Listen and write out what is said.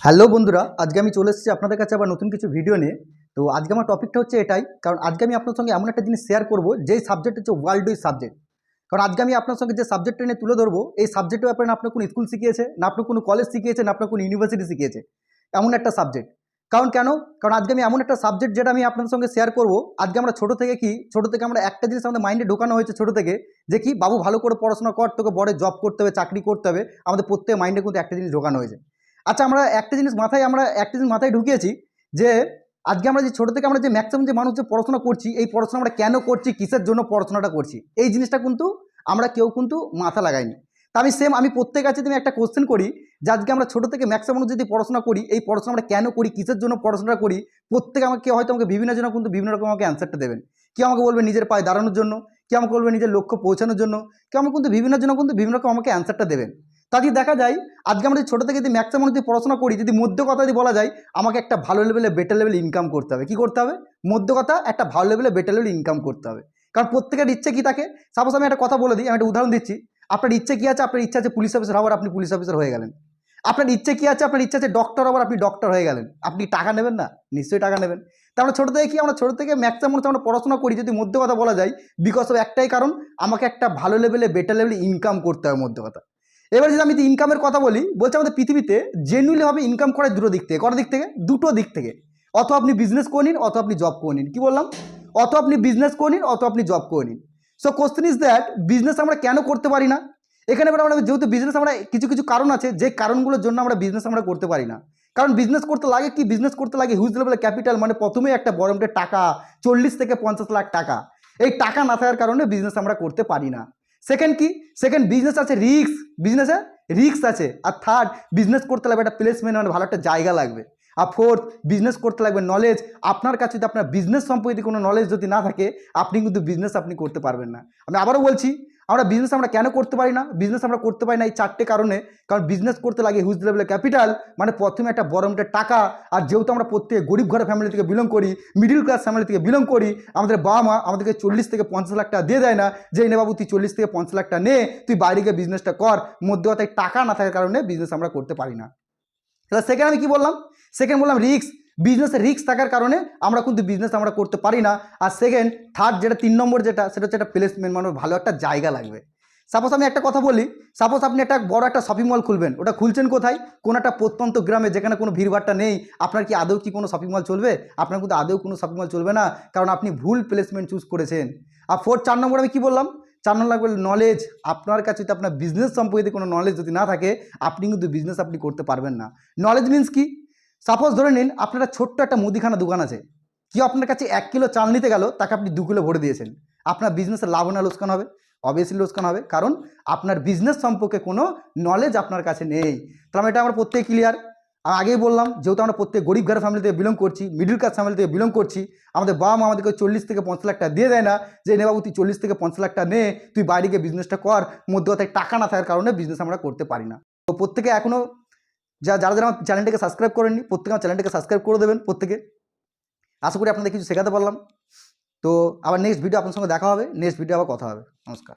Hello বন্ধুরা, আজকে আমি চলে এসেছি আপনাদের কাছে আবার নতুন কিছু ভিডিও নিয়ে। তো আজকে আমার টপিকটা হচ্ছে এটাই, কারণ আজকে আমি আপনার সঙ্গে এমন একটা জিনিস শেয়ার করব যেই সাবজেক্ট হচ্ছে ওয়ার্ল্ড ওয়াইড সাবজেক্ট। কারণ আজকে আমি আপনার সঙ্গে যে সাবজেক্টটা নিয়ে তুলে ধরবো, এই সাবজেক্টের ব্যাপারে না আপনার কোনো স্কুল শিখিয়েছে, না আপনার কোনো কলেজ শিখিয়েছে, না আপনার কোনো ইউনিভার্সিটি শিখিয়েছে। এমন একটা সাবজেক্ট। কারণ কেন? কারণ আজকে আমি এমন একটা সাবজেক্ট যেটা আমি আপনাদের সঙ্গে শেয়ার করব। আজকে আমরা ছোটো থেকে আমরা একটা জিনিস আমাদের মাইন্ডে ঢোকানো হয়েছে ছোটো থেকে, যে কি বাবু ভালো করে পড়াশোনা কর, তোকে বড় জব করতে হবে, চাকরি করতে হবে। আমাদের প্রত্যেক মাইন্ডে কিন্তু একটা জিনিস ঢোকানো হয়েছে। আচ্ছা, আমরা একটা জিনিস মাথায় ঢুকিয়েছি যে আজকে আমরা যে ছোটো থেকে আমরা যে ম্যাক্সিমাম যে মানুষ যে পড়াশোনা করছি, এই পড়াশোনা আমরা কেন করছি, কিসের জন্য পড়াশোনাটা করছি, এই জিনিসটা কিন্তু আমরা কেউ কিন্তু মাথা লাগাইনি। তা আমি প্রত্যেক কাছে তুমি একটা কোশ্চেন করি যে আজকে আমরা ছোটো থেকে ম্যাক্সিমাম মানুষ যদি পড়াশোনা করি, এই পড়াশোনা আমরা কেন করি, কিসের জন্য পড়াশোনা করি, প্রত্যেকে আমাকে বিভিন্ন জন কিন্তু বিভিন্ন রকম আমাকে অ্যান্সারটা দেবেন। কেউ আমাকে বলবে নিজের পায়ে দাঁড়ানোর জন্য, কেউ আমাকে বলবে নিজের লক্ষ্য পৌঁছানোর জন্য, কেউ আমাকে কিন্তু বিভিন্ন জন কিন্তু বিভিন্ন রকম আমাকে অ্যান্সারটা দেবেন। তাতে দেখা যায় আজকে আমরা ছোটো থেকে যদি ম্যাক্সিমাম যদি পড়াশোনা করি, যদি মধ্য কথা যদি বলা যায়, আমাকে একটা ভালো লেভেলে বেটার লেভেলে ইনকাম করতে হবে। কী করতে হবে? মধ্য কথা, একটা ভালো লেভেলে বেটার লেভেলে ইনকাম করতে হবে। কারণ প্রত্যেকের ইচ্ছে কী থাকে? সাপোজ আমি একটা কথা বলে দিই, আমি একটা উদাহরণ দিচ্ছি। আপনার ইচ্ছে কী আছে? আপনার ইচ্ছা আছে পুলিশ অফিসার হওয়ার, আপনি পুলিশ অফিসার হয়ে গেলেন। আপনার ইচ্ছে কী আছে? আপনার ইচ্ছা আছে ডক্টর হওয়ার, আপনি ডক্টর হয়ে গেলেন। আপনি টাকা নেবেন না? নিশ্চয়ই টাকা নেবেন। তা আমরা ছোটো থেকে আমরা ছোটো থেকে ম্যাক্সিমাম আমরা পড়াশোনা করি, যদি মধ্য কথা বলা যায়, বিকজ অফ একটাই কারণ, আমাকে একটা ভালো লেভেলে বেটার লেভেলে ইনকাম করতে হবে মধ্য কথা। এবার যদি আমি ইনকামের কথা বলি, বলছে আমাদের পৃথিবীতে জেনুইনলিভাবে ইনকাম করে দুটো দিক থেকে। কটা দিক থেকে? দুটো দিক থেকে। অথবা আপনি বিজনেস করে নিন, অথবা আপনি জব করে নিন। কী বললাম? অথবা আপনি বিজনেস করে নিন, অথবা আপনি জব করে নিন। So question is that, business আমরা কেন করতে পারি না? এখানে এবার আমরা যেহেতু বিজনেস আমরা কিছু কিছু কারণ আছে, যে কারণগুলোর জন্য আমরা বিজনেস আমরা করতে পারি না। কারণ বিজনেস করতে লাগে কি? বিজনেস করতে লাগে হিউজ লেভেলের ক্যাপিটাল, মানে প্রথমেই একটা বড় অঙ্কের টাকা, 40 থেকে 50 লাখ টাকা। এই টাকা না থাকার কারণে বিজনেস আমরা করতে পারি না। সেকেন্ড কি? সেকেন্ড, বিজনেস আছে রিস্ক, বিজনেসে রিস্ক আছে। আর থার্ড, বিজনেস করতে লাগবে একটা প্লেসমেন্ট, মানে ভালো একটা জায়গা লাগবে। আর ফোর্থ, বিজনেস করতে লাগবে নলেজ। আপনার কাছে যদি আপনার বিজনেস সম্পর্কে কোনো নলেজ যদি না থাকে, আপনি কিন্তু বিজনেস আপনি করতে পারবেন না। আমি আবারও বলছি, আমরা বিজনেস আমরা কেন করতে পারি না? বিজনেস আমরা করতে পারি না এই চারটে কারণে। কারণ বিজনেস করতে লাগে হিউজ লেভেলের ক্যাপিটাল, মানে প্রথমে একটা বড় অঙ্কের টাকা। আর যেহেতু আমরা প্রত্যেক গরিব ঘরের ফ্যামিলি থেকে বিলং করি, মিডিল ক্লাস ফ্যামিলি থেকে বিলং করি, আমাদের বাবা মা আমাদেরকে 40 থেকে 50 লাখ টাকা দিয়ে দেয় না, যে নে বাবু তুই 40 থেকে 50 লাখ টাকা নে, তুই বাইরে গিয়ে বিজনেসটা কর। মধ্য কথায় টাকা না থাকার কারণে বিজনেস আমরা করতে পারি না। তাহলে সেকেন্ড আমি কি বললাম? সেকেন্ড বললাম রিস্ক। বিজনেসে রিস্ক থাকার কারণে আমরা কিন্তু বিজনেস আমরা করতে পারি না। আর সেকেন্ড, থার্ড যেটা 3 নম্বর যেটা, সেটা হচ্ছে একটা প্লেসমেন্ট, মানে ভালো একটা জায়গা লাগবে। সাপোজ আমি একটা কথা বলি, সাপোজ আপনি একটা বড় একটা শপিং মল খুলবেন, ওটা খুলছেন কোথায়? কোনো একটা প্রত্যন্ত গ্রামে, যেখানে কোনো ভিড়ভাড়টা নেই। আপনার কি আদৌ কি কোনো শপিং মল চলবে? আপনার কিন্তু আদৌ কোনো শপিং মল চলবে না, কারণ আপনি ভুল প্লেসমেন্ট চুজ করেছেন। আর 4 নম্বর আমি কি বললাম? 4 নম্বর লাগবে নলেজ। আপনার কাছে যদি আপনার বিজনেস সম্পর্কে কোনো নলেজ যদি না থাকে, আপনি কিন্তু বিজনেস আপনি করতে পারবেন না। নলেজ মিন্স কি? সাপোজ ধরে নিন আপনার ছোট্ট একটা মুদিখানা দোকান আছে। কেউ আপনার কাছে 1 কিলো চাল নিতে গেল, তাকে আপনি 2 কিলো ভরে দিয়েছেন। আপনার বিজনেসের লাভ না লোকসান হবে? অবভিয়াসলি লোকসান হবে, কারণ আপনার বিজনেস সম্পর্কে কোনো নলেজ আপনার কাছে নেই। তাহলে এটা আমরা প্রত্যেক ক্লিয়ার। আমি আগেই বললাম, যেহেতু আমরা প্রত্যেক গরিব ঘরের ফ্যামিলি থেকে বিলং করছি, মিডিল ক্লাস ফ্যামিলি থেকে বিলং করছি, আমাদের বাবা মা আমাদেরকে 40 থেকে 50 লাখ টাকা দিয়ে দেয় না, যে নে বাবু তুই 40 থেকে 50 লাখ টাকা নে, তুই বাইরে গিয়ে বিজনেসটা কর। মধ্য কথায় টাকা না থাকার কারণে বিজনেস আমরা করতে পারি না। তো প্রত্যেকে এখনও যারা আমার চ্যানেলটাকে সাবস্ক্রাইব করেননি, প্রত্যেকে আমার চ্যানেলটাকে সাবস্ক্রাইব করে দেবেন প্রত্যেকে। আশা করি আপনাদের কিছু শেখাতে পারলাম। তো আবার নেক্সট ভিডিও আপনার সঙ্গে দেখা হবে, নেক্সট ভিডিও আবার কথা হবে। নমস্কার।